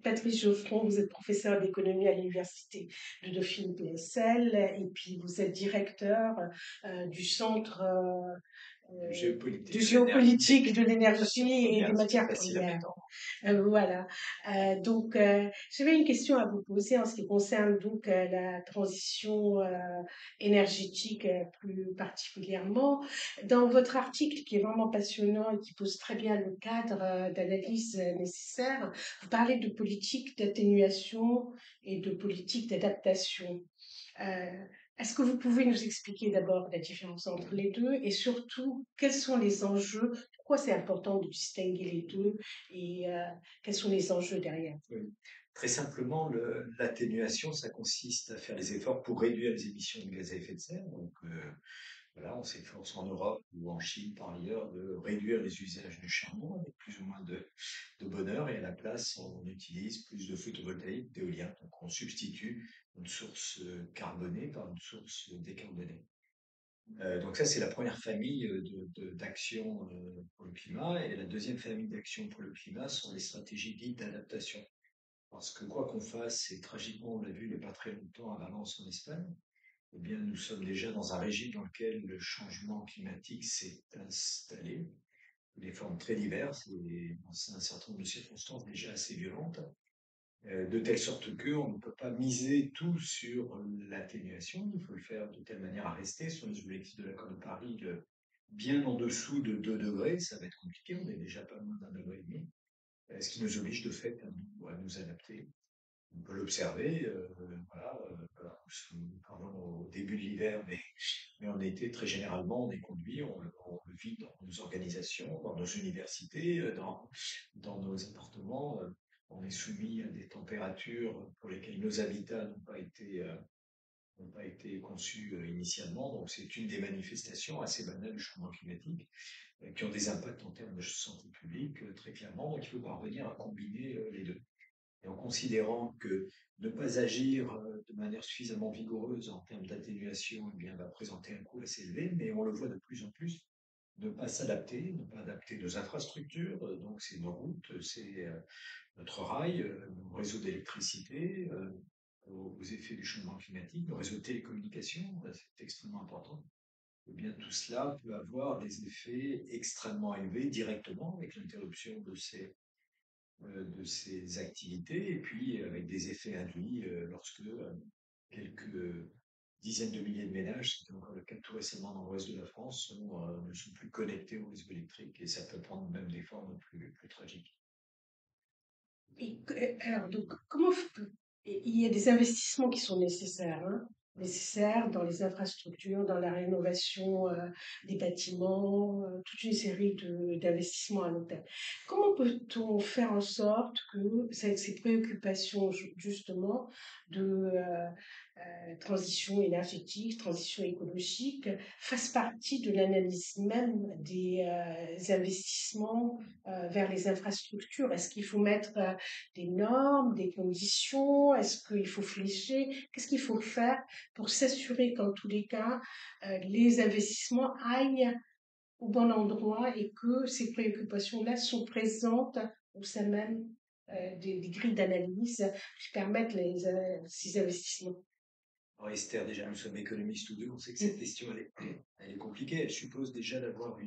Patrice Geoffron, vous êtes professeur d'économie à l'université de Dauphine PSL et puis vous êtes directeur du centre De de géopolitique de l'énergie. géopolitique de Matières l'énergie et des premières, c'est pas matières facile à premières. mettre en. Voilà. J'avais une question à vous poser en ce qui concerne donc la transition énergétique plus particulièrement. Dans votre article qui est vraiment passionnant et qui pose très bien le cadre d'analyse nécessaire, vous parlez de politique d'atténuation et de politique d'adaptation. Euh, Est-ce que vous pouvez nous expliquer d'abord la différence entre les deux et surtout quels sont les enjeux, pourquoi c'est important de distinguer les deux et quels sont les enjeux derrière? Oui. Très simplement, l'atténuation, ça consiste à faire des efforts pour réduire les émissions de gaz à effet de serre. Donc, voilà, on s'efforce en Europe ou en Chine par ailleurs de réduire les usages du charbon avec plus ou moins de bonheur et à la place, on utilise plus de photovoltaïque, d'éolien. Donc, on substitue une source carbonée par une source décarbonée. Donc ça, c'est la première famille d'actions pour le climat. Et la deuxième famille d'actions pour le climat sont les stratégies dites d'adaptation. Parce que quoi qu'on fasse, et tragiquement, on l'a vu il n'y a pas très longtemps à Valence en Espagne, eh bien, nous sommes déjà dans un régime dans lequel le changement climatique s'est installé, sous des formes très diverses et dans un certain nombre de circonstances déjà assez violentes, de telle sorte qu'on ne peut pas miser tout sur l'atténuation. Il faut le faire de telle manière à rester sur les objectifs de l'accord de Paris bien en dessous de 2 degrés. Ça va être compliqué, on est déjà pas loin d'un degré et demi, ce qui nous oblige de fait à nous adapter. On peut l'observer, voilà, pardon, au début de l'hiver, mais en été, très généralement, on est conduit, on le vit dans nos organisations, dans nos universités, dans nos appartements. On est soumis à des températures pour lesquelles nos habitats n'ont pas été conçus initialement. Donc, c'est une des manifestations assez banales du changement climatique qui ont des impacts en termes de santé publique très clairement. Donc, il faut parvenir à combiner les deux. Et en considérant que ne pas agir de manière suffisamment vigoureuse en termes d'atténuation, eh bien, va présenter un coût assez élevé, mais on le voit de plus en plus, ne pas s'adapter, ne pas adapter nos infrastructures, donc c'est nos routes, c'est notre rail, nos réseaux d'électricité, aux effets du changement climatique, nos réseaux de télécommunications, c'est extrêmement important. Eh bien, tout cela peut avoir des effets extrêmement élevés directement avec l'interruption de ces activités et puis avec des effets induits lorsque quelques dizaines de milliers de ménages, c'était encore le cas tout récemment dans l'ouest de la France, ne sont plus connectés au réseau électrique et ça peut prendre même des formes plus tragiques. Alors, donc, il y a des investissements qui sont nécessaires, hein, nécessaires dans les infrastructures, dans la rénovation des bâtiments, toute une série d'investissements à long terme. Comment peut-on faire en sorte que ces préoccupations, justement, de transition énergétique, transition écologique, fassent partie de l'analyse même des investissements vers les infrastructures? Est-ce qu'il faut mettre des normes, des conditions? Est-ce qu'il faut flécher? Qu'est-ce qu'il faut faire pour s'assurer qu'en tous les cas, les investissements aillent au bon endroit et que ces préoccupations-là sont présentes au sein même des grilles d'analyse qui permettent ces investissements? Alors Esther, déjà nous sommes économistes tous deux, on sait que cette question elle est compliquée, elle suppose déjà d'avoir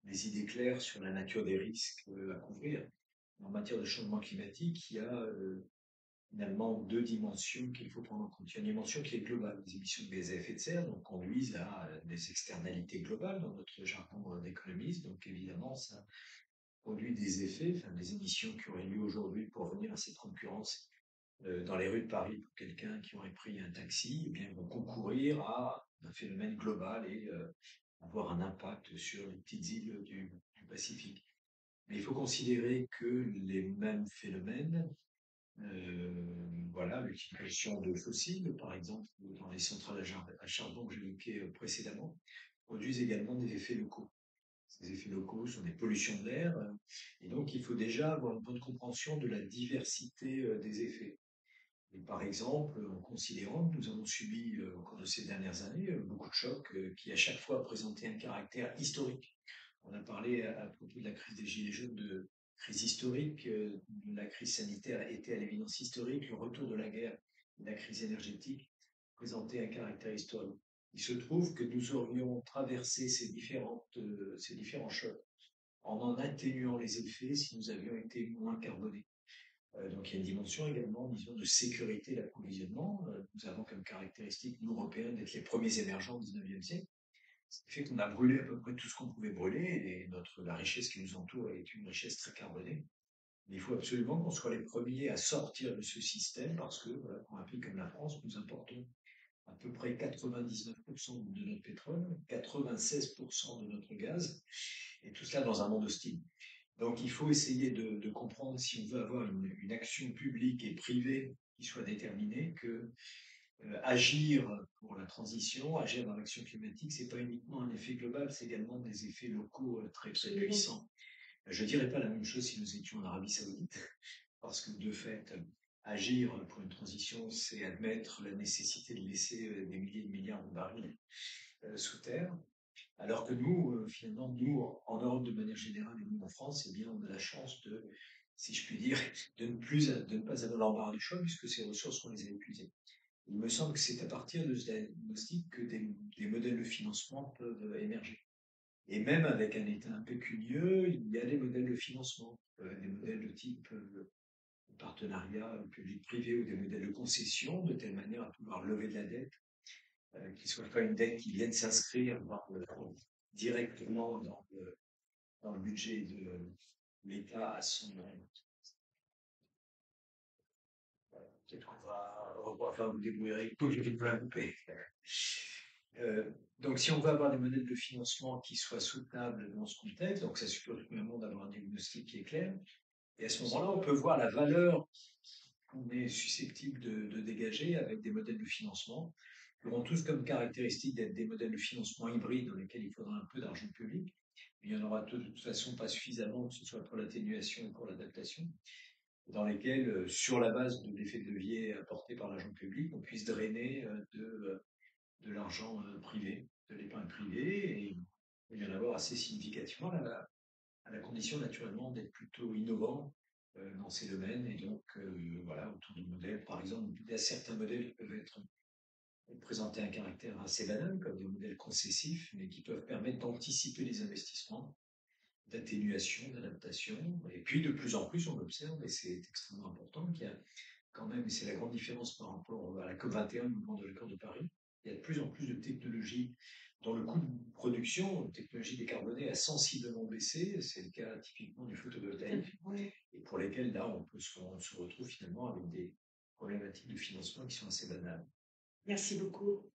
des idées claires sur la nature des risques à couvrir. En matière de changement climatique, il y a finalement deux dimensions qu'il faut prendre en compte. Il y a une dimension qui est globale, les émissions de gaz à effet de serre, donc conduisent à des externalités globales dans notre jargon d'économiste. Donc évidemment, ça produit des effets, enfin des émissions qui auraient lieu aujourd'hui pour venir à cette concurrence dans les rues de Paris pour quelqu'un qui aurait pris un taxi, eh bien, vont concourir à un phénomène global et avoir un impact sur les petites îles du Pacifique. Mais il faut considérer que les mêmes phénomènes, voilà, l'utilisation de fossiles, par exemple, dans les centrales à charbon que j'évoquais précédemment, produisent également des effets locaux. Ces effets locaux sont des pollutions de l'air, et donc il faut déjà avoir une bonne compréhension de la diversité des effets. Et par exemple, en considérant que nous avons subi au cours de ces dernières années beaucoup de chocs qui à chaque fois présentaient un caractère historique. On a parlé à propos de la crise des Gilets jaunes crise historique, la crise sanitaire était à l'évidence historique, le retour de la guerre, la crise énergétique présentait un caractère historique. Il se trouve que nous aurions traversé ces différents chocs en atténuant les effets si nous avions été moins carbonés. Donc il y a une dimension également, disons, de sécurité d'approvisionnement. Nous avons comme caractéristique, nous Européens, d'être les premiers émergents au XIXe siècle. Ce qui fait qu'on a brûlé à peu près tout ce qu'on pouvait brûler et la richesse qui nous entoure est une richesse très carbonée. Mais il faut absolument qu'on soit les premiers à sortir de ce système parce que, voilà, pour un pays comme la France, nous importons à peu près 99% de notre pétrole, 96% de notre gaz, et tout cela dans un monde hostile. Donc il faut essayer de comprendre si on veut avoir une action publique et privée qui soit déterminée, que agir pour la transition, agir dans l'action climatique, c'est pas uniquement un effet global, c'est également des effets locaux très, très puissants. Je ne dirais pas la même chose si nous étions en Arabie Saoudite, parce que de fait, agir pour une transition, c'est admettre la nécessité de laisser des milliers de milliards de barils sous terre. Alors que nous, finalement, nous, en Europe de manière générale et nous en France, eh bien, on a la chance de, si je puis dire, de ne pas avoir l'embarras du choix puisque ces ressources, on les a épuisées. Il me semble que c'est à partir de ce diagnostic que des modèles de financement peuvent émerger. Et même avec un État impécunieux, il y a des modèles de financement, des modèles de type partenariat public-privé ou des modèles de concession, de telle manière à pouvoir lever de la dette, qui ne soit pas une dette qui vienne s'inscrire directement dans le budget de l'État à son. Peut-être qu'on va revoir, enfin, vous débrouillerez, je vais pas couper. Donc, si on veut avoir des modèles de financement qui soient soutenables dans ce contexte, donc ça suppose premièrement d'avoir un diagnostic qui est clair. Et à ce moment-là, on peut voir la valeur qu'on est susceptible de dégager avec des modèles de financement qui auront tous comme caractéristique d'être des modèles de financement hybrides dans lesquels il faudra un peu d'argent public. Il n'y en aura de toute façon pas suffisamment, que ce soit pour l'atténuation ou pour l'adaptation, dans lesquels, sur la base de l'effet de levier apporté par l'argent public, on puisse drainer de l'argent privé, de l'épargne privée, et il y en avoir assez significativement à la condition naturellement d'être plutôt innovant dans ces domaines. Et donc, voilà, autour du modèle, par exemple, il y a certains modèles qui peuvent présenter un caractère assez banal, comme des modèles concessifs, mais qui peuvent permettre d'anticiper les investissements, d'atténuation, d'adaptation. Et puis, de plus en plus, on observe, et c'est extrêmement important, qu'il y a quand même, et c'est la grande différence par rapport à la COP21, le mouvement de l'accord de Paris, il y a de plus en plus de technologies dont le coût de production, technologie décarbonée, a sensiblement baissé. C'est le cas typiquement du photovoltaïque, et pour lesquels, là, on se retrouve finalement avec des problématiques de financement qui sont assez banales. Merci beaucoup.